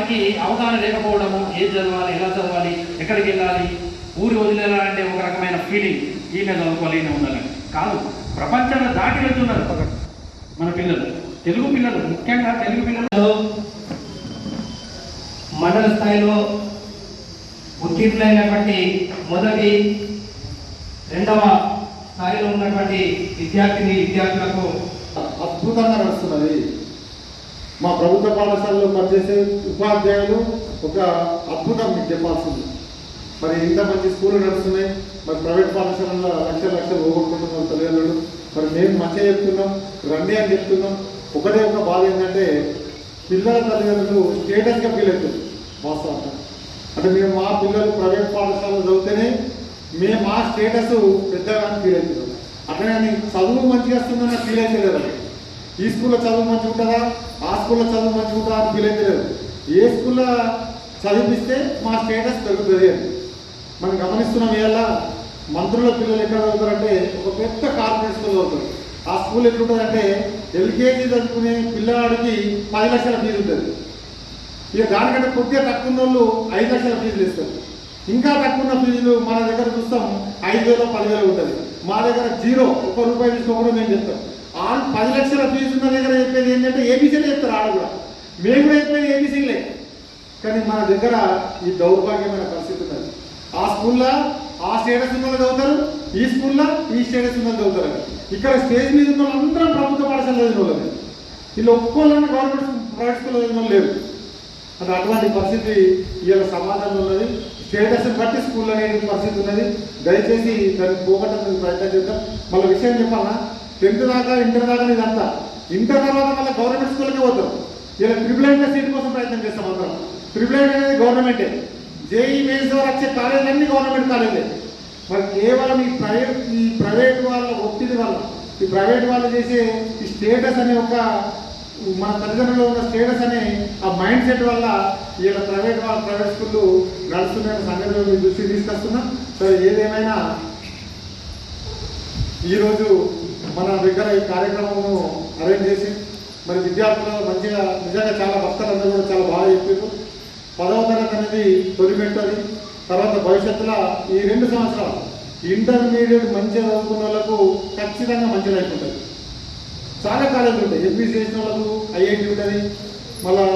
వారికి అవగాహన లేకపోవడము, ఏం చదవాలి, ఎలా చదవాలి, ఎక్కడికి వెళ్ళాలి, ఊరు వదిలేయాలంటే ఒక రకమైన ఫీలింగ్, ఈయన చదువుకోవాలి, ఈయన ఉండాలని కాదు. ప్రపంచాన్ని దాటి వెళ్తున్నారు మన పిల్లలు, తెలుగు పిల్లలు, ముఖ్యంగా తెలుగు పిల్లలు. మండల స్థాయిలో ఉత్తీర్ణులైనటువంటి మొదటి, రెండవ స్థాయిలో ఉన్నటువంటి విద్యార్థులకు అద్భుతంగా నడుస్తున్నది. మా ప్రభుత్వ పాఠశాలలో పనిచేసే ఉపాధ్యాయులు ఒక అద్భుతం మీకు చెప్పాల్సింది. మరి ఇంత మంచి స్కూళ్ళు నడుస్తున్నాయి, మరి ప్రైవేట్ పాఠశాలలో లక్షలు పోగొట్టుకుంటున్నాం తల్లిదండ్రులు. మరి మేము మంచిగా చెప్తున్నాం, రండి అని చెప్తున్నాం. ఒకటే ఒక బాధ ఏంటంటే పిల్లల తల్లిదండ్రులు స్టేటస్గా ఫీల్ అవుతుంది. వాస్తవంగా అంటే మేము మా పిల్లలు ప్రైవేట్ పాఠశాలలో చదివితేనే మేము మా స్టేటస్ పెద్దగా ఫీల్ అవుతున్నాం. అట్లనే చదువు మంచిగా వస్తుందన్న ఫీల్ అయితే లేదు. ఈ స్కూల్లో చదువు మంచిగా ఉంటుందా, ఆ స్కూల్లో చదువు మంచిగా ఉంటుందా అని ఫీల్ అయితే లేదు. ఏ స్కూల్లో చదివిస్తే మా స్టేటస్ పెరుగుతుంది అని మనం గమనిస్తున్నాం. ఇవాళ మంత్రుల పిల్లలు ఎక్కడ చదువుతారంటే ఒక పెద్ద కార్పొరేట్ స్కూల్ చదువుతారు. ఆ స్కూల్ ఎట్లుంటుందంటే ఎల్కేజీ చదువుకునే పిల్లవాడికి 10 లక్షల ఫీజు ఉంటుంది. ఇక దానికంటే కొద్దిగా తక్కువ వాళ్ళు 5 లక్షల ఫీజులు ఇస్తారు. ఇంకా తక్కువ ఉన్న ఫీజులు మన దగ్గర చూస్తాం 5,000 10,000 ఉంటుంది. మా దగ్గర 0, ₹1 తీసుకోకుండా మేము చెప్తాం. 10 లక్షల ఫీజు ఉన్న దగ్గర చెప్పేది ఏంటంటే ఏబీసీలే చెప్తారు. ఆడ కూడా మేము కూడా చెప్పేది ఏబీసీలే. కానీ మన దగ్గర ఈ దౌర్భాగ్యమైన పరిస్థితి ఉన్నది. ఆ స్కూల్లో ఆ స్టేటస్ ఉన్న వాళ్ళు చదువుతారు, ఈ స్కూల్లో ఈ స్టేటస్ ఉన్న వాళ్ళు చదువుతారు. ఇక్కడ స్టేజ్ మీద ఉన్న వాళ్ళందరం ప్రభుత్వ పాఠశాల చదివిన వాళ్ళని, వీళ్ళు ఒక్కోళ్ళని గవర్నమెంట్ ప్రైవేట్ స్కూల్లో చదివిన వాళ్ళు లేరు. అంటే అటువంటి పరిస్థితి ఇవాళ సమాజంలో ఉన్నది. స్టేటస్ని బట్టి స్కూల్లో అనే పరిస్థితి ఉన్నది. దయచేసి దాన్ని పోగొట్టడానికి ప్రయత్నం చేద్దాం. మళ్ళీ విషయం చెప్పాలన్నా, 10th దాకా ఇంటర్ దాకా ఇదంతా, ఇంటర్ తర్వాత మళ్ళీ గవర్నమెంట్ స్కూల్కే పోతాం. ఇలా ట్రిపుల్ సీట్ కోసం ప్రయత్నం చేస్తాం అందరం. ట్రిపుల్ అనేది గవర్నమెంటే. జేఈ మెయిన్స్ ద్వారా వచ్చే కాలేజీలన్నీ గవర్నమెంట్ కాలేజే. మరి కేవలం ఈ ప్రైవేట్ వాళ్ళ ఒత్తిడి వల్ల, ఈ ప్రైవేట్ వాళ్ళు చేసే ఈ స్టేటస్ అనే ఒక మన తల్లిదండ్రులు ఉన్న స్టేటస్ అనే ఆ మైండ్ సెట్ వల్ల ఇలా ప్రైవేట్ స్కూళ్ళు నడుస్తున్న సంగతి మీ దృష్టికి తీసుకొస్తున్నాం. సరే, ఏదేమైనా ఈరోజు మన దగ్గర ఈ కార్యక్రమము అరేంజ్ చేసి మరి విద్యార్థులు మంచిగా నిజంగా చాలా భక్తులందరూ కూడా చాలా బాగా చెప్పారు. 10వ తరగతి అనేది తొలిపెట్టాలి. తర్వాత భవిష్యత్తులో ఈ 2 సంవత్సరాలు ఇంటర్మీడియట్ మంచిగా చదువుకున్న వాళ్ళకు ఖచ్చితంగా మంచి లైఫ్ ఉంటుంది. చాలా కాలేజీలు ఉంటాయి. ఎంపీసీ చేసిన వాళ్ళకు ఐఐటి ఉంటుంది, మళ్ళా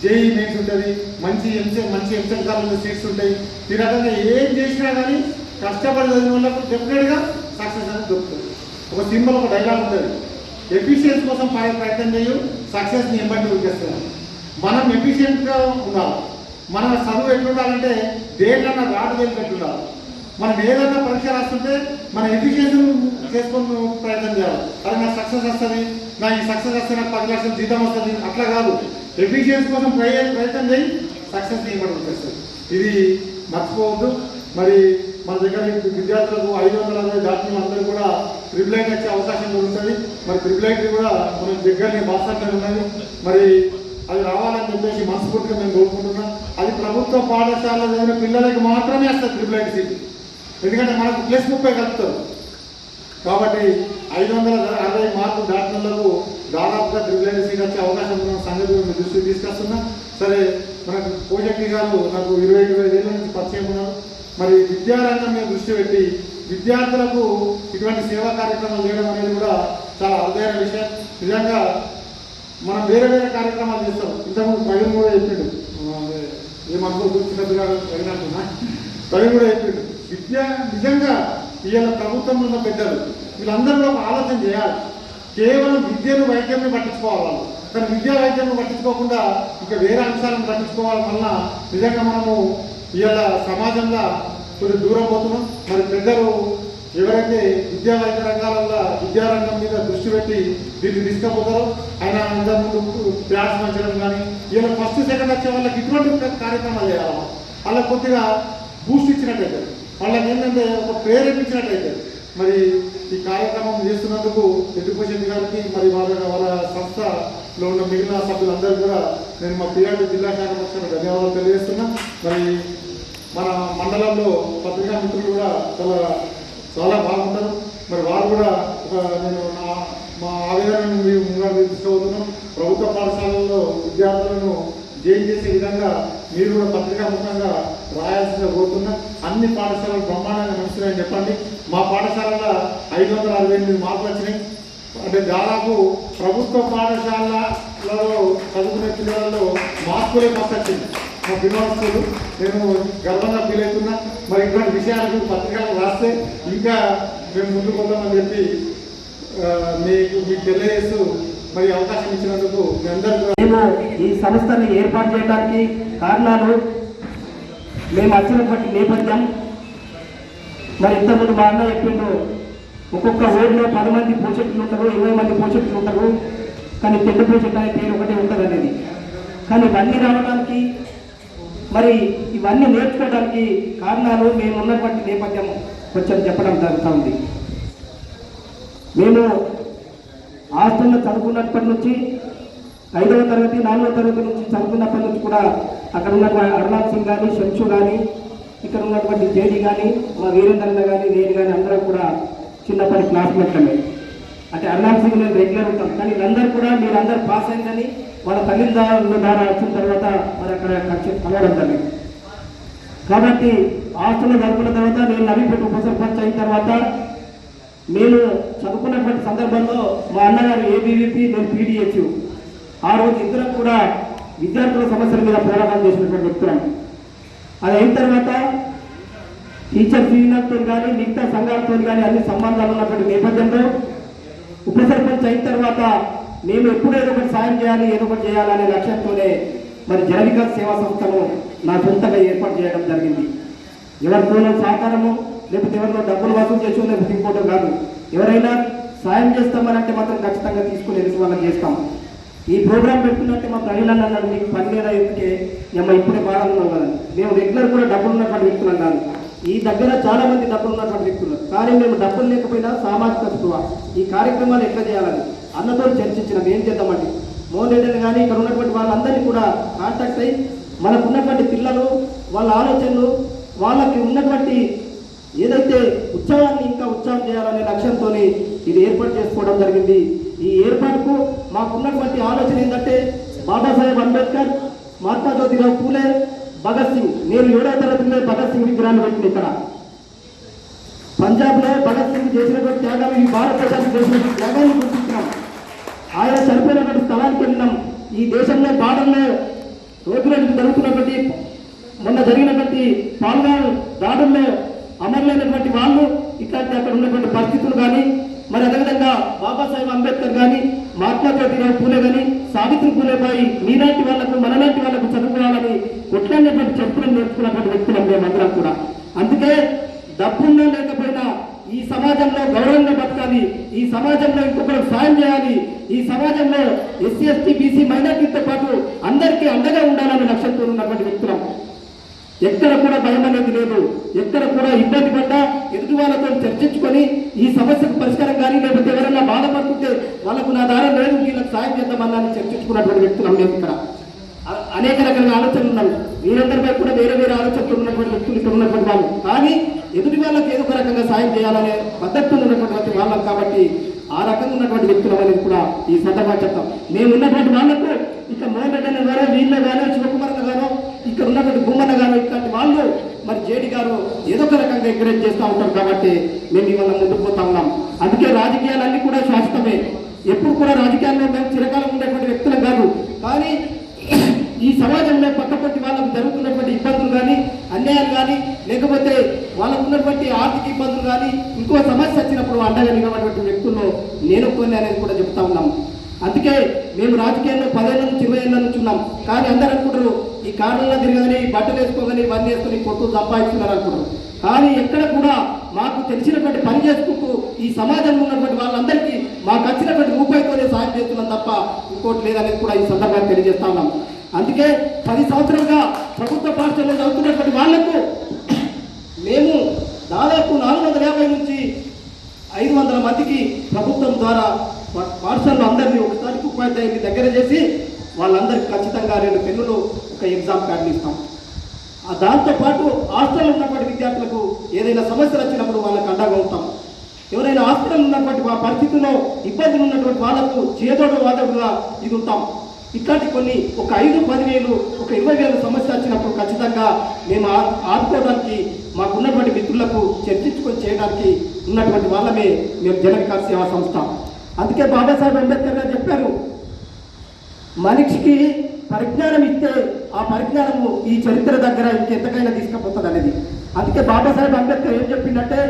జేఈ మెయిన్స్ ఉంటుంది, మంచి ఎంసెట్ కాలేజీలో సీట్స్ ఉంటాయి. ఈ రకంగా ఏం చేసినా కానీ కష్టపడి చదివిన వాళ్ళకు డెఫినెట్గా సక్సెస్ అనేది దొరుకుతుంది. ఒక సింబల్, ఒక డైలాగ్ ఉంటుంది, ఎఫిషియన్సీ కోసం ప్రయత్నం చేయు, సక్సెస్ని ఎంబట్టి ఉరికేస్తున్నాం. మనం ఎఫిషియెంట్గా ఉండాలి. మన చదువు ఎట్లుండాలంటే దేనికన్నా రాటు వెళ్ళినట్టు ఉండాలి. మనం ఏదైనా పరీక్ష రాస్తుంటే మన ఎఫిషియన్సీ చేసుకుని ప్రయత్నం చేయాలి. అది నాకు సక్సెస్ వస్తుంది, నా ఈ సక్సెస్ వస్తే నాకు 10 లక్షల జీతం వస్తుంది, అట్లా కాదు. ఎఫిషియన్సీ కోసం ప్రయత్నం చేయి, సక్సెస్ని ఎంబట్టి ఉరికేస్తుంది. ఇది మర్చిపోవద్దు. మరి మన దగ్గర విద్యార్థులకు 560 దాటిన అందరూ కూడా ట్రిపుల్ ఐటీ వచ్చే అవకాశం కూడా ఉంటుంది. మరి ట్రిపుల్ ఐటీ కూడా మన దగ్గరనే బాసంలో ఉన్నది. మరి అది రావాలని చెప్పేసి మనస్ఫూర్తిగా మేము కోరుకుంటున్నాం. అది ప్రభుత్వ పాఠశాలలో చదివిన పిల్లలకి మాత్రమే వస్తుంది ట్రిపుల్ ఐటీ సీట్. ఎందుకంటే మనకు +30 కలుపుతారు. కాబట్టి 560 మార్కులు దాటినందుకు దాదాపుగా ట్రిపుల్ ఐటీ సీట్ వచ్చే అవకాశం ఉన్న సంగతి మేము దృష్టికి తీసుకొస్తున్నాం. సరే, మనకు పూజకి గారు నాకు 20-25 ఏళ్ళ నుంచి పరిచయం ఉన్నారు. మరి విద్యారంగం మీద దృష్టి పెట్టి విద్యార్థులకు ఇటువంటి సేవా కార్యక్రమాలు చేయడం అనేది కూడా చాలా అరుదైన విషయం. నిజంగా మనం వేరే కార్యక్రమాలు చేస్తాం. ఇంతకుముందు ప్రవీణ్ కూడా చెప్పిండు, ఏమనుకో కూర్చున్నట్టుగా అడిగినట్టున్నా, ప్రవీణ్ కూడా చెప్పిండు, విద్య నిజంగా ఇవాళ ప్రభుత్వంలో ఉన్న పెద్దలు వీళ్ళందరూ ఒక ఆలోచన చేయాలి. కేవలం విద్యను వైద్యాన్ని పట్టించుకోవాలి. కానీ విద్యా వైద్యాన్ని పట్టించుకోకుండా ఇంకా వేరే అంశాలను పట్టించుకోవడం వలన నిజంగా మనము ఇవాళ సమాజంలో కొంచెం దూరం పోతున్నాం. మరి పెద్దలు ఎవరైతే విద్యా వైద్య రంగాలలో విద్యారంగం మీద దృష్టి పెట్టి దీన్ని తీసుకుపోతారో, ఆయన ఇంతకుముందు ప్యాడ్స్ పంచడం కానీ ఇలా ఫస్ట్ సెకండ్ వచ్చే వాళ్ళకి ఇటువంటి కార్యక్రమాలు చేయాలి. వాళ్ళకి కొద్దిగా బూస్ట్ ఇచ్చినట్టయితే, వాళ్ళకి ఏంటంటే ఒక ప్రేరేపించినట్టయితే. మరి ఈ కార్యక్రమం చేస్తున్నందుకు ఎడ్యుకేషన్ గారికి మరి వాళ్ళ సంస్థలో ఉన్న మిగిలిన సభ్యులందరూ కూడా నేను మా పిఆర్టీ జిల్లా శాఖ పక్షాన ధన్యవాదాలు తెలియజేస్తున్నా. మరి మన మండలంలో పత్రికా మిత్రులు కూడా చాలా బాగుంటారు. మరి వారు కూడా నేను మా ఆవేదనను తీసుకుపోతున్నాం. ప్రభుత్వ పాఠశాలల్లో విద్యార్థులను జైలు చేసే విధంగా మీరు కూడా పత్రికాముఖంగా రాయాల్సిందిగా కోరుతున్నా. అన్ని పాఠశాలలు బ్రహ్మాండంగా నడుస్తున్నాయని చెప్పండి. మా పాఠశాలలో 568 మార్కులు వచ్చినాయి. అంటే దాదాపు ప్రభుత్వ పాఠశాలలో చదువుకునే పిల్లలలో మార్కులే ఫస్ట్ వచ్చింది మా పిల్లల స్కూలు. నేను గర్వంగా ఫీల్ అవుతున్నా. మరి ఇటువంటి విషయాలకు పత్రికలు రాస్తే ఇంకా మేము ముందుకు పోతామని చెప్పి మీకు తెలియజేస్తూ మరి అవకాశం ఇచ్చినందుకు మీ అందరికీ మేము ఈ సంస్థని ఏర్పాటు చేయడానికి కారణాలు మేము వచ్చినటువంటి నేపథ్యం. మరి ఇంతకుముందు మా అన్న చెప్పిండు, ఒక్కొక్క ఊరిలో 10 మంది ప్రాజెక్టులు ఉంటారు, 20 మంది ప్రాజెక్టులు ఉంటారు, కానీ పెద్ద ప్రాజెక్ట్ అనే పేరు ఒకటే ఉంటుంది అనేది. కానీ ఇవన్నీ రావడానికి మరి ఇవన్నీ నేర్చుకోవడానికి కారణాలు మేము ఉన్నటువంటి నేపథ్యం కొంచెం చెప్పడం జరుగుతూ ఉంది. మేము హాస్టల్లో చదువుకున్నప్పటి నుంచి 5వ తరగతి 4వ తరగతి నుంచి చదువుకున్నప్పటి నుంచి కూడా అక్కడ ఉన్నటువంటి అరుణాథ్ సింగ్ కానీ, శంషు కానీ, ఇక్కడ ఉన్నటువంటి జేడి కానీ, మా వీరేంద్రన్న కానీ, నేను కానీ అందరూ కూడా చిన్నప్పటి క్లాస్మేట్లమే. అంటే అరుణాథ్ సింగ్ నేను రెగ్యులర్ ఉంటాం. కానీ వీళ్ళందరూ కూడా మీరందరూ పాస్ అయిందని వాళ్ళ తల్లిదండ్రుల ద్వారా వచ్చిన తర్వాత మరి అక్కడ కలవడం జరిగింది. కాబట్టి హాస్టల్లో చదువుకున్న తర్వాత నేను నవీపేట ఉప సర్పంచ్ అయిన తర్వాత నేను చదువుకున్నటువంటి సందర్భంలో మా అన్నగారు ఏబీవీపీ, నేను పీడిహెచ్. ఆ రోజు ఇద్దరం కూడా విద్యార్థుల సమస్యల మీద పోరాటం చేసినటువంటి వ్యక్తులం. అది అయిన తర్వాత టీచర్స్ యూనియన్తో కానీ మిగతా సంఘాలతో కానీ అన్ని సంబంధాలు ఉన్నటువంటి నేపథ్యంలో ఉప సర్పంచ్ అయిన తర్వాత మేము ఎప్పుడు ఏదో ఒకటి సాయం చేయాలి, ఏదో ఒకటి చేయాలనే లక్ష్యంతోనే మరి జన వికాస్ సేవా సంస్థను నా సొంతంగా ఏర్పాటు చేయడం జరిగింది. ఎవరితోనో సహకారము, లేకపోతే ఎవరిలో డబ్బులు వసూలు చేసి లేకపోతే ఇంకోటో కాదు. ఎవరైనా సాయం చేస్తామనంటే మాత్రం ఖచ్చితంగా తీసుకుని వెళ్ళి వాళ్ళకి చేస్తాం. ఈ ప్రోగ్రాం పెట్టుకున్నట్టే మా ప్రజలను అన్నాడు, మీకు పని లేదా ఎందుకే మేము ఇప్పుడే బాధలున్నాం కదా. మేము రెగ్యులర్ కూడా డబ్బులు ఉన్నటువంటి వ్యక్తులు కాదు. ఈ దగ్గర చాలా మంది డబ్బులు ఉన్నటువంటి వ్యక్తులు, కానీ మేము డబ్బులు లేకపోయినా సామాజిక స్పృహ ఈ కార్యక్రమాలు ఎట్లా చేయాలని అన్నతో చర్చించినాం. ఏం చేద్దామంటే మోహన్ రెడ్డిని కానీ ఇక్కడ ఉన్నటువంటి వాళ్ళందరినీ కూడా కాంటాక్ట్ అయ్యి మనకు ఉన్నటువంటి పిల్లలు వాళ్ళ ఆలోచనలు వాళ్ళకి ఉన్నటువంటి ఏదైతే ఉత్సవాన్ని ఇంకా ఉత్సవం చేయాలనే లక్ష్యంతో ఇది ఏర్పాటు చేసుకోవడం జరిగింది. ఈ ఏర్పాటుకు మాకున్నటువంటి ఆలోచన ఏంటంటే బాబాసాహెబ్ అంబేద్కర్, మహాత్మా జ్యోతిరావు పూలే, భగత్ సింగ్. నేను 7వ తరగతిలో భగత్ సింగ్ విగ్రహాన్ని పెట్టిన ఇక్కడ పంజాబ్లో భగత్ సింగ్ చేసినటువంటి త్యాగం, ఈ భారతదేశానికి చేసినటువంటి త్యాగాన్ని గుర్తించినాం. ఆయన చనిపోయినటువంటి స్థలానికి వెళ్ళినాం. ఈ దేశంలో బాధల్లో రోజులకు జరుగుతున్నటువంటి మొన్న జరిగినటువంటి పాల్గాన్ దాడుల్లో అమరులైనటువంటి వాళ్ళు ఇట్లాంటి అక్కడ ఉన్నటువంటి పరిస్థితులు కానీ, మరి అదేవిధంగా బాబాసాహెబ్ అంబేద్కర్ కానీ, మహాత్మా జ్యోతిరావు పూలే కానీ, సావిత్రి పూలేబాయి మీలాంటి వాళ్ళకు మనలాంటి వాళ్ళకు చదువుకోవాలని కొట్లాడినటువంటి చరిత్రను నేర్చుకున్నటువంటి వ్యక్తులు మేమందరం కూడా. అందుకే డబ్బున్నా లేకపోయినా ఈ సమాజంలో గౌరవంగా బతకాలి, ఈ సమాజంలో ఇంకొకరికి సాయం చేయాలి, ఈ సమాజంలో ఎస్సీ ఎస్టీ బీసీ మైనార్టీతో పాటు అందరికీ అండగా ఉండాలనే లక్ష్యంతో ఉన్నటువంటి వ్యక్తులం. ఎక్కడ కూడా భయం అనేది లేదు. ఎక్కడ కూడా ఇబ్బంది పడ్డా ఎదుటి వాళ్ళతో చర్చించుకొని ఈ సమస్యకు పరిష్కారం కానీ, లేకపోతే ఎవరైనా బాధపడుతుంటే వాళ్ళకు నా దారం లేదు వీళ్ళకి సాయం చేద్దామన్నా చర్చించుకున్నటువంటి వ్యక్తులు మేము ఇక్కడ. అనేక రకాల ఆలోచనలు ఉన్నాయి. వీరందరిపై కూడా వేరే వేరే ఆలోచనలు ఉన్నటువంటి వ్యక్తులు ఇక్కడ ఉన్నటువంటి వాళ్ళు. కానీ ఎదుటి వాళ్ళకి ఏదో ఒక రకంగా సాయం చేయాలనే పద్ధతిలో ఉన్నటువంటి వాళ్ళం కాబట్టి ఆ రకంగా ఉన్నటువంటి వ్యక్తులు అనేది కూడా ఈ సందర్భంగా చెప్తాం. మేము ఉన్నటువంటి వాళ్ళకు ఇక్కడ మోహన్ రెడ్డి గారు, వీళ్ళ గాను, శివకుమార్ గారు, ఇక్కడ ఉన్నటువంటి గుమ్మన్న గారు, ఇట్లాంటి వాళ్ళు మరి జేడి గారు ఏదో ఒక రకంగా ఎంకరేజ్ చేస్తూ ఉంటారు కాబట్టి మేము ఇవాళ ముందుకు పోతా ఉన్నాం. అందుకే రాజకీయాలన్నీ కూడా శాశ్వతమే. ఎప్పుడు కూడా రాజకీయాల్లో మేము చిరకాలం ఉండేటువంటి వ్యక్తులం కాదు. కానీ ఈ సమాజంలో పక్కపట్టి వాళ్ళకు జరుగుతున్నటువంటి ఇబ్బందులు కానీ, అన్యాయాలు కానీ, లేకపోతే వాళ్ళకు ఉన్నటువంటి ఆర్థిక ఇబ్బందులు కానీ, ఇంకో సమస్య వచ్చినప్పుడు అండగా నిలబడినటువంటి వ్యక్తుల్లో నేను కొన్ని అనేది కూడా చెప్తా ఉన్నాం. అందుకే మేము రాజకీయాల్లో 10 ఏళ్ళ నుంచి 20 ఏళ్ళ నుంచి ఉన్నాం. కానీ అందరూ అనుకుంటారు ఈ కారణంగా తిరగని, బట్టలు వేసుకోగానే, ఇవన్నీ వేసుకొని కొట్టు సంపాదిస్తున్నారు అనుకుంటారు. కానీ ఎక్కడ కూడా మాకు తెలిసినటువంటి పని చేసుకుంటూ ఈ సమాజంలో ఉన్నటువంటి వాళ్ళందరికీ మాకు వచ్చినటువంటి రూపాయితోనే సాయం చేస్తున్నాం తప్ప ఇంకోటి లేదనేది కూడా ఈ సందర్భంగా తెలియజేస్తా ఉన్నాం. అందుకే 10 సంవత్సరాలుగా ప్రభుత్వ పాఠశాలలో చదువుతున్నటువంటి వాళ్లకు మేము దాదాపు 450 నుంచి 500 మందికి ప్రభుత్వం ద్వారా పాఠశాలలో అందరినీ ఒకసారి ఉపాధ్యాయుని దగ్గర చేసి వాళ్ళందరికీ ఖచ్చితంగా 2 పెన్నులు, ఒక ఎగ్జామ్ ప్యాడ్లు ఇస్తాం. దాంతోపాటు హాస్టల్లో ఉన్నటువంటి విద్యార్థులకు ఏదైనా సమస్యలు వచ్చినప్పుడు వాళ్ళకి అండగా ఉంటాం. ఎవరైనా హాస్పిటల్ ఉన్నటువంటి పరిస్థితుల్లో ఇబ్బందులు ఉన్నటువంటి వాళ్ళకు చేదోడు వాదోడుగా ఇది ఉంటాం. ఇట్లాంటి కొన్ని ఒక 5-10 ఒక 20,000 సమస్య వచ్చినప్పుడు ఖచ్చితంగా మేము ఆదుకోవడానికి మాకున్నటువంటి మిత్రులకు చర్చించుకొని చేయడానికి ఉన్నటువంటి వాళ్ళమే మేము జన వికాస్ సేవా సంస్థ. అందుకే బాబాసాహెబ్ అంబేద్కర్ గారు చెప్పారు, మనిషికి పరిజ్ఞానం ఇస్తే ఆ పరిజ్ఞానము ఈ చరిత్ర దగ్గర ఇంకెంతకైనా తీసుకుపోతుంది అనేది. అందుకే బాబాసాహెబ్ అంబేద్కర్ ఏం చెప్పిందంటే,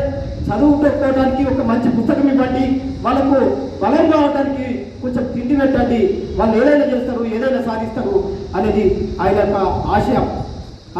చదువుకోవడానికి ఒక మంచి పుస్తకం ఇవ్వండి, వాళ్ళకు బలంగా అవడానికి కొంచెం తిండి పెట్టండి, వాళ్ళు ఏదైనా చేస్తారు, ఏదైనా సాధిస్తారు అనేది ఆయన యొక్క ఆశయం.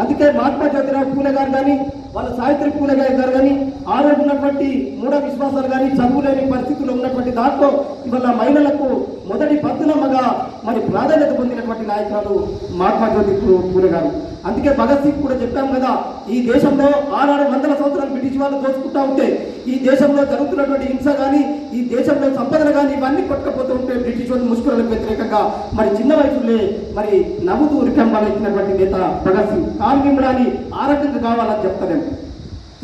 అందుకే మహాత్మా జ్యోతిరావు పూలే గారు కానీ, వాళ్ళ సావిత్రి పూలే గారు కానీ, ఆ రోజు ఉన్నటువంటి మూఢ విశ్వాసాలు కానీ, చదువులేని పరిస్థితుల్లో ఉన్నటువంటి దాంట్లో ఇవాళ మహిళలకు మొదటి పద్దులమ్మగా మరి ప్రాధాన్యత పొందినటువంటి నాయకురాలు మహాత్మా జ్యోతి పూలే గారు. అందుకే భగత్ సింగ్ కూడా చెప్పాం కదా, ఈ దేశంలో ఆనాడు 100 సంవత్సరాలు బ్రిటిష్ వాళ్ళు దోచుకుంటా ఉంటే, ఈ దేశంలో జరుగుతున్నటువంటి హింస కానీ, ఈ దేశంలో సంపదలు కానీ ఇవన్నీ కొట్టుకపోతూ ఉంటే బ్రిటిష్ వాళ్ళు ముష్కరులకు వ్యతిరేకంగా మరి చిన్న వయసులో మరి నవ్వుతూ ఉరికంబాలు ఇచ్చినటువంటి నేత భగత్ సింగ్. కానీ మిమ్మల్ని ఆ రకంగా కావాలని చెప్తారేమో.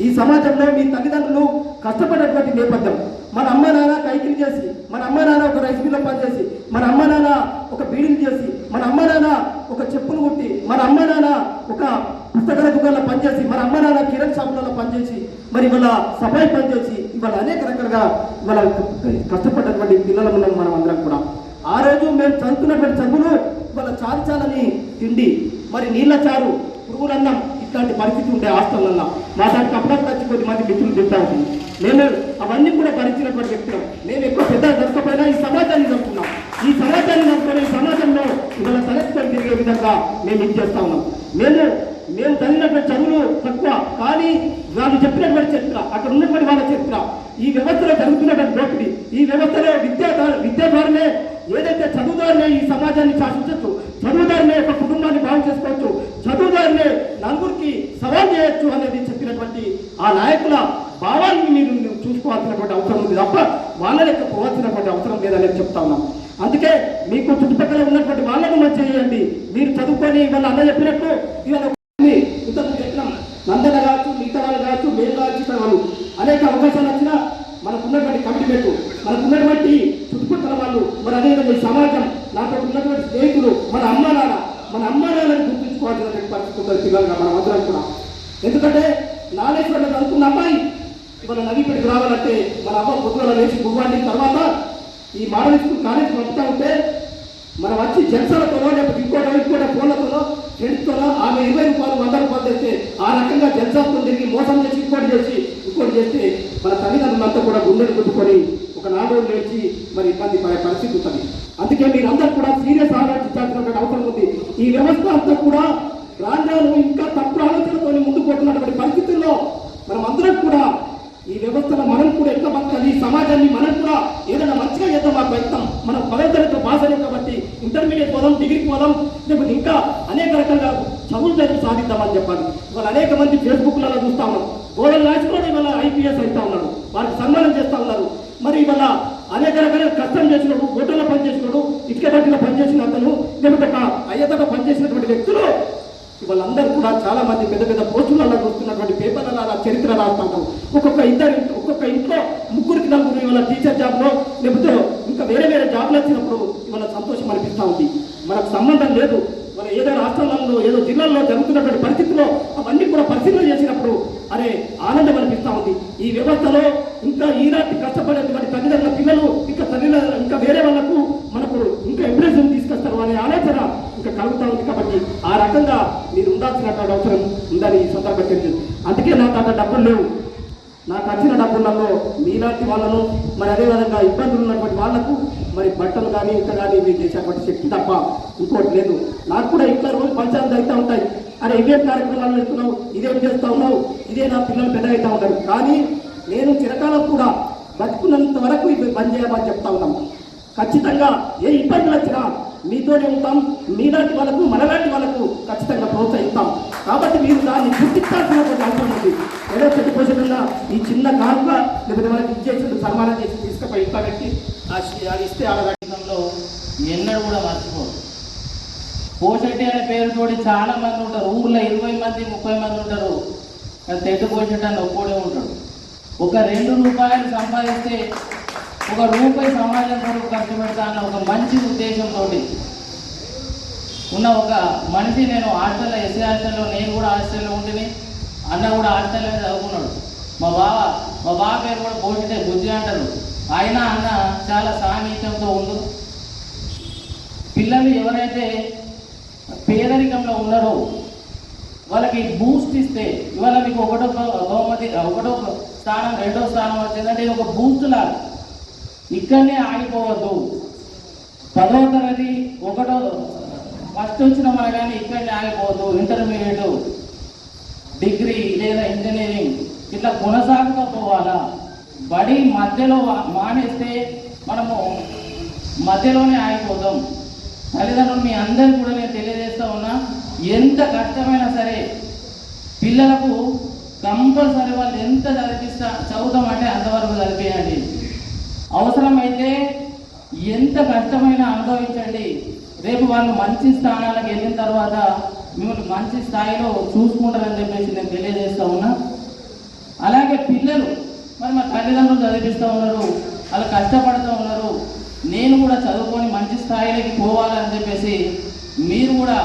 ఈ సమాజంలో మీ తల్లిదండ్రులు కష్టపడేటువంటి నేపథ్యం, మన అమ్మ నాన్న కైకిలు చేసి, మన అమ్మ నాన్న ఒక రైస్ మిల్లో పనిచేసి, మన అమ్మ నాన్న ఒక బీడీలు చేసి, మన అమ్మ నాన్న ఒక చెప్పులు కుట్టి, మన అమ్మ నాన్న ఒక పుస్తకాల దుకాణంలో పనిచేసి, మన అమ్మ నాన్న కిరణ్ షాపులలో పనిచేసి, మరి ఇవాళ సఫాయి పనిచేసి, ఇవాళ అనేక రకాలుగా ఇవాళ కష్టపడ్డటువంటి పిల్లలు ఉన్నాం మనం అందరం కూడా. ఆ రోజు మేము చదువుతున్నటువంటి చదువులు ఇవాళ చాలని తిండి, మరి నీళ్ళ చారు, పురుగులన్నం, ఇట్లాంటి పరిస్థితి ఉండే హాస్టల్లో మా దానికి అప్పుడప్పుడు వచ్చి కొద్దిమంది మిత్రులు తింటా ఉంటుంది. మేము అవన్నీ కూడా భరించినటువంటి వ్యక్తులం. మేము ఎక్కువ పెద్ద దొరకపోయినా ఈ సమాజాన్ని నమ్ముతున్నాం. ఈ సమాజాన్ని నమ్ముకునే ఈ సమాజంలో ఇవాళ తలెత్తుకొని తిరిగే విధంగా మేము ఇది చేస్తా ఉన్నాం. మేము చదివినటువంటి చదువులు తక్కువ, కానీ వాళ్ళు చెప్పినటువంటి చరిత్ర, అక్కడ ఉన్నటువంటి వాళ్ళ చరిత్ర, ఈ వ్యవస్థలో జరుగుతున్నటువంటి దోపిడీ, ఈ వ్యవస్థలో విద్య ద్వారానే ఏదైతే చదువుదారునే ఈ సమాజాన్ని శాసించవచ్చు, చదువుదారునే ఒక కుటుంబాన్ని బాగు చేసుకోవచ్చు, చదువుదారునే నలుగురికి సవాల్ చేయొచ్చు అనేది చెప్పినటువంటి ఆ నాయకుల భావాన్ని మీరు చూసుకోవాల్సినటువంటి అవసరం ఉంది తప్ప వాళ్ళ లెక్క పోవాల్సినటువంటి అవసరం లేదనేది చెప్తా ఉన్నాం. అందుకే మీకు చుట్టుపక్కల ఉన్నటువంటి వాళ్ళను మంచి చేయండి. మీరు చదువుకొని ఇవాళ అన్న చెప్పినట్టు ఇవాళ ఇంతకు చెప్పినాం, నందన కావచ్చు, మిగతా వాళ్ళు కావచ్చు, మేము కావచ్చు, ఇతర వాళ్ళు అనేక అవకాశాలు వచ్చినా మనకున్నటువంటి కమిట్మెంట్, మనకున్నటువంటి చుట్టుపక్కల వాళ్ళు, మరి అదేవిధంగా ఈ సమాజం, నాతో ఉన్నటువంటి స్నేహితులు, మన అమ్మ నాన్నని గుర్తుంచుకోవాల్సినటువంటి పరిస్థితి ఉంటుంది పిల్లలుగా మనం అందరం కూడా. ఎందుకంటే నాలేశ్వరంలో చదువుకున్న అమ్మాయి ఇవాళ నవీపేటకు రావాలంటే మన అమ్మ పొద్దున లేచి గువ్వాడి తర్వాత ఈ మోడల్ స్కూల్ కాలేజ్ పంపుతా ఉంటే మనం వచ్చి జల్సాలతోనో లేకపోతే ఇంకోటో ఫోన్లతోనో ఫ్రెండ్స్తోనో ఆమె 20 రూపాయలు 100 రూపాయలు తెస్తే ఆ రకంగా జల్సాలతో తిరిగి మోసం చేసి ఇంకోటి చేస్తే మన తల్లిదండ్రులంతా కూడా గుండెలు కొట్టుకొని ఒక 4 రోజులు లేచి మరి ఇబ్బంది పడే పరిస్థితి ఉంటుంది. అందుకే మీరందరూ కూడా సీరియస్ ఆలోచించాల్సినటువంటి అవసరం ఉంది. ఈ వ్యవస్థ అంతా కూడా రాను ఇంకా తప్పుడు ఆలోచనతో ముందుకు పోతున్నటువంటి పరిస్థితుల్లో మనం అందరం కూడా ఈ వ్యవస్థలో మనం కూడా ఎట్లా బతకాలి, ఈ సమాజాన్ని మనం కూడా ఏదైనా మంచిగా చేద్దాం. మాకు వెళ్తాం, మనం 10వ తరగతి పాస్ అయ్యాం కాబట్టి ఇంటర్మీడియట్ పోదాం, డిగ్రీకి పోదాం, లేకపోతే ఇంకా అనేక రకంగా చదువులు చదివి సాధిద్దామని చెప్పాలి. ఇవాళ అనేక మంది ఫేస్బుక్లలో చూస్తా ఉన్నాం, గోడలు రాసుకొని ఇవాళ IPS అవుతా ఉన్నారు, వారికి సన్మానం చేస్తూ ఉన్నారు. మరి ఇవాళ అనేక రకాల కష్టం చేసినాడు, హోటల్లో పనిచేసినాడు, ఇటుక బట్టిలో పనిచేసిన అతను, లేకపోతే ఒక అయ్యతోట పనిచేసినటువంటి వ్యక్తులు వాళ్ళందరూ కూడా చాలా మంది పెద్ద పెద్ద పోస్టులలో చూస్తున్నటువంటి పేపర్ల చరిత్ర రాస్తాం. ఒక్కొక్క ఇంట్లో 3కి 4 ఇవాళ టీచర్ జాబ్లో లేకపోతే ఇంకా వేరే జాబ్లు వచ్చినప్పుడు ఇవాళ సంతోషం అనిపిస్తూ ఉంది. మనకు సంబంధం లేదు, మన ఏదో రాష్ట్రాలలో ఏదో జిల్లాల్లో జరుగుతున్నటువంటి పరిస్థితుల్లో అవన్నీ కూడా పరిశీలన చేసినప్పుడు అరే ఆనందం అనిపిస్తూ ఉంది. ఈ వ్యవస్థలో ఇంకా ఈనాటి కష్టపడేటువంటి తల్లిదండ్రుల పిల్లలు ఇంకా వేరే వాళ్ళకు మనకు ఇంకా ఇంప్రెషన్ తీసుకొస్తారు అనే ఆలోచన ఇంకా కలుగుతూ ఉంది. కాబట్టి ఆ రకంగా మీరు ఉండాల్సినటువంటి అవసరం ఉందని ఈ సందర్భంగా తెలియదు. అందుకే నా దగ్గర డబ్బులు లేవు, నాకు వచ్చిన డబ్బులలో మీలాంటి వాళ్ళను మరి అదేవిధంగా ఇబ్బందులు ఉన్నటువంటి వాళ్లకు మరి బట్టలు కానీ ఇంకా కానీ మీరు చేసేటువంటి శక్తి తప్ప ఇంకోటి లేదు. నాకు కూడా ఇంట్లో రోజు పంచాయతీలు అవుతూ ఉంటాయి, అరే ఇవేం కార్యక్రమాలు పెడుతున్నావు, ఇదేం చేస్తూ ఉన్నావు, ఇదే నా పిల్లలు పెద్ద అవుతూ ఉంటారు. కానీ నేను చిరకాలం కూడా బతుకున్నంత వరకు ఇవి బంద్ చేయమని చెప్తా ఉన్నాం. ఖచ్చితంగా ఏ ఇబ్బందులు వచ్చినా మీతోనే ఉంటాం, మీలాంటి వాళ్ళకు మనలాంటి వాళ్ళకు ఖచ్చితంగా ప్రోత్సహిస్తాం. కాబట్టి మీరు దాన్ని గుర్తించాల్సినటువంటి అవసరం ఉంది. ఏదో చెట్టుకోసంగా ఈ చిన్న కానుక లేకపోతే మనకి ఇచ్చేసి సన్మానం చేసి తీసుకుపోయి ఇంట్లో పెట్టి అది ఇస్తే ఆడగట్టడంలో ఎన్నడూ కూడా మర్చిపోరు. పోషెట్టి అనే పేరుతోటి చాలా మంది ఉంటారు, ఊర్లో 20 మంది 30 మంది ఉంటారు. తెడ్డు పోషెట్టి అని ఒక్కడే ఉంటాడు. ఒక 2 రూపాయలు సంపాదిస్తే 1 రూపాయి సమాజం కొరకు ఖర్చు పెడతా అన్న ఒక మంచి ఉద్దేశంతో ఉన్న ఒక మనిషి. నేను హాస్టల్లో ఎస్సీ హాస్టల్లో, నేను కూడా హాస్టల్లో ఉంటుని, అన్న కూడా హాస్టల్లో చదువుకున్నాడు. మా బావ పేరు కూడా పోషిటే బుజ్జి అంటారు. ఆయన అన్న చాలా సాన్నిహిత్యంతో ఉండు. పిల్లలు ఎవరైతే పేదరికంలో ఉన్నారో వాళ్ళకి బూస్ట్ ఇస్తే, ఇవాళ మీకు ఒకటో స్థానం, రెండో స్థానం వచ్చిందంటే ఇది ఒక బూస్ట్ లాగా. ఇక్కడనే ఆగిపోవద్దు. 10వ తరగతి ఫస్ట్ వచ్చిన మన కానీ ఇక్కడనే ఆగిపోవద్దు. ఇంటర్మీడియట్, డిగ్రీ లేదా ఇంజనీరింగ్ ఇట్లా కొనసాగుతూ పోవాలా. బడి మధ్యలో మానేస్తే మనము మధ్యలోనే ఆగిపోతాం. తల్లిదండ్రులు మీ అందరికీ కూడా నేను తెలియజేస్తా ఉన్నా, ఎంత కష్టమైనా సరే పిల్లలకు కంపల్సరీ వాళ్ళు ఎంత చదువుతామంటే అంతవరకు చదివేయండి. అవసరమైతే ఎంత కష్టమైనా అనుభవించండి. రేపు వాళ్ళు మంచి స్థానాలకు వెళ్ళిన తర్వాత మిమ్మల్ని మంచి స్థాయిలో చూసుకుంటారని చెప్పేసి నేను తెలియజేస్తా ఉన్నా. అలాగే పిల్లలు మరి మా తల్లిదండ్రులు చదివిస్తూ ఉన్నారు, వాళ్ళు కష్టపడుతూ ఉన్నారు, నేను కూడా చదువుకొని మంచి స్థాయిలోకి పోవాలని చెప్పేసి మీరు కూడా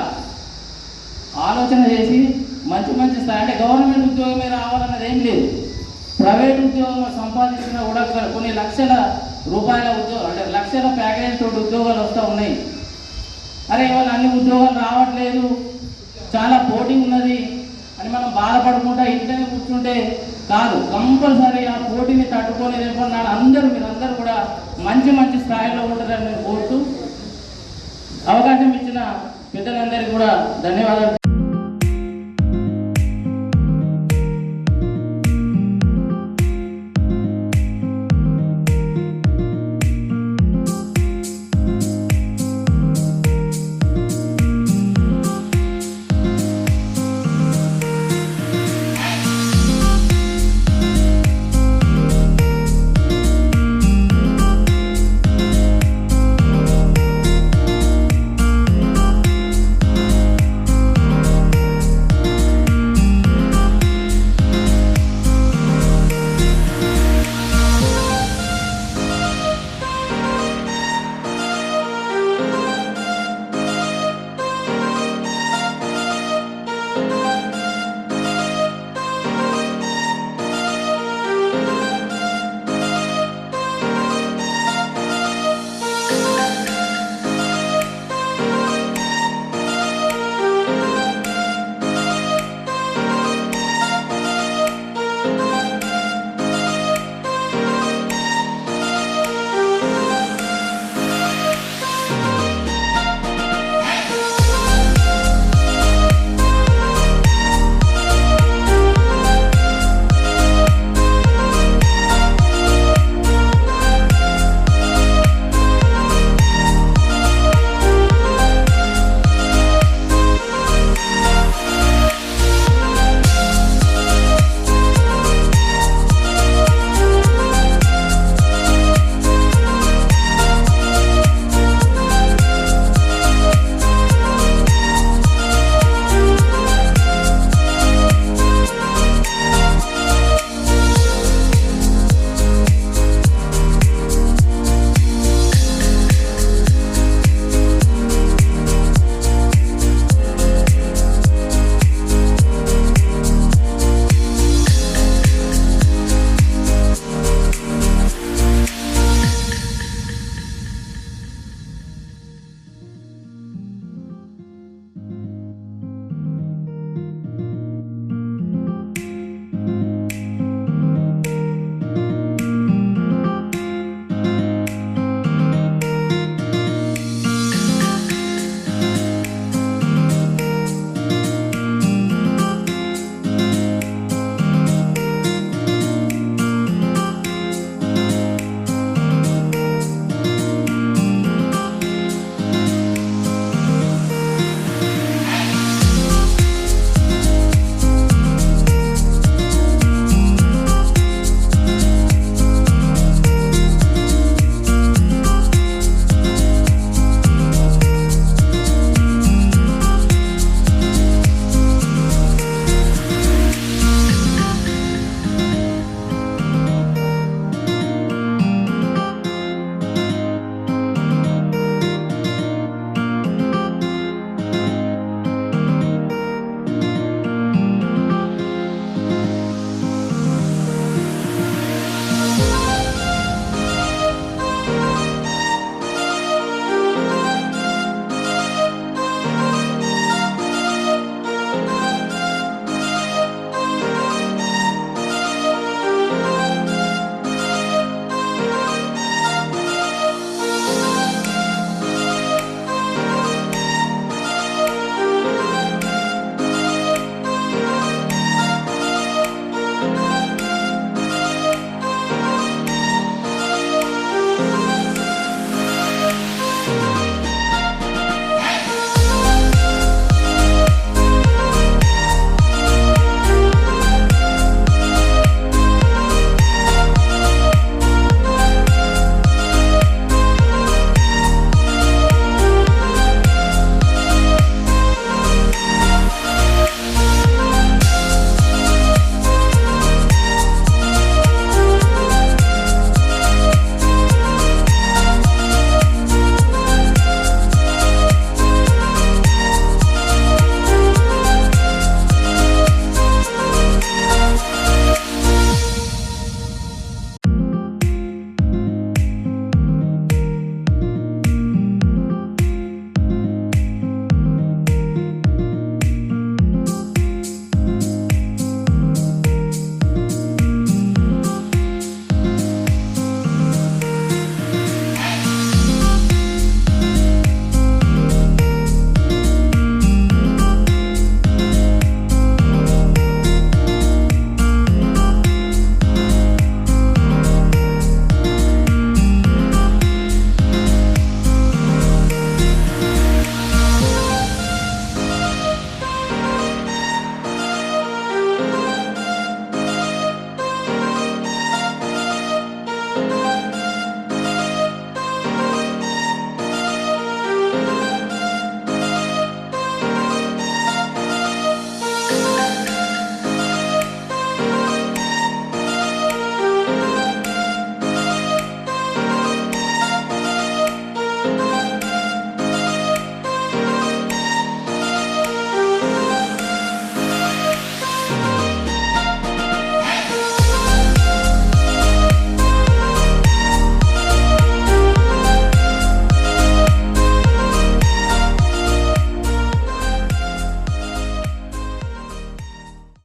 ఆలోచన చేసి మంచి స్థాయి, అంటే గవర్నమెంట్ ఉద్యోగమే రావాలన్నది ఏం లేదు. ప్రైవేట్ ఉద్యోగం సంపాదించినా కూడా కొన్ని లక్షల రూపాయల ఉద్యోగం, అంటే లక్షల ప్యాకేజ్ తోటి ఉద్యోగాలు వస్తూ ఉన్నాయి. అరే వాళ్ళు అన్ని ఉద్యోగాలు రావట్లేదు, చాలా పోటీ ఉన్నది అని మనం బాధపడుకుంటా ఇంట్లోనే కూర్చుంటే కాదు. కంపల్సరీ ఆ పోటీని తట్టుకొని రేపు మీరందరూ కూడా మంచి స్థాయిలో ఉంటారని నేను కోరుతూ అవకాశం ఇచ్చిన పెద్దలందరికీ కూడా ధన్యవాదాలు.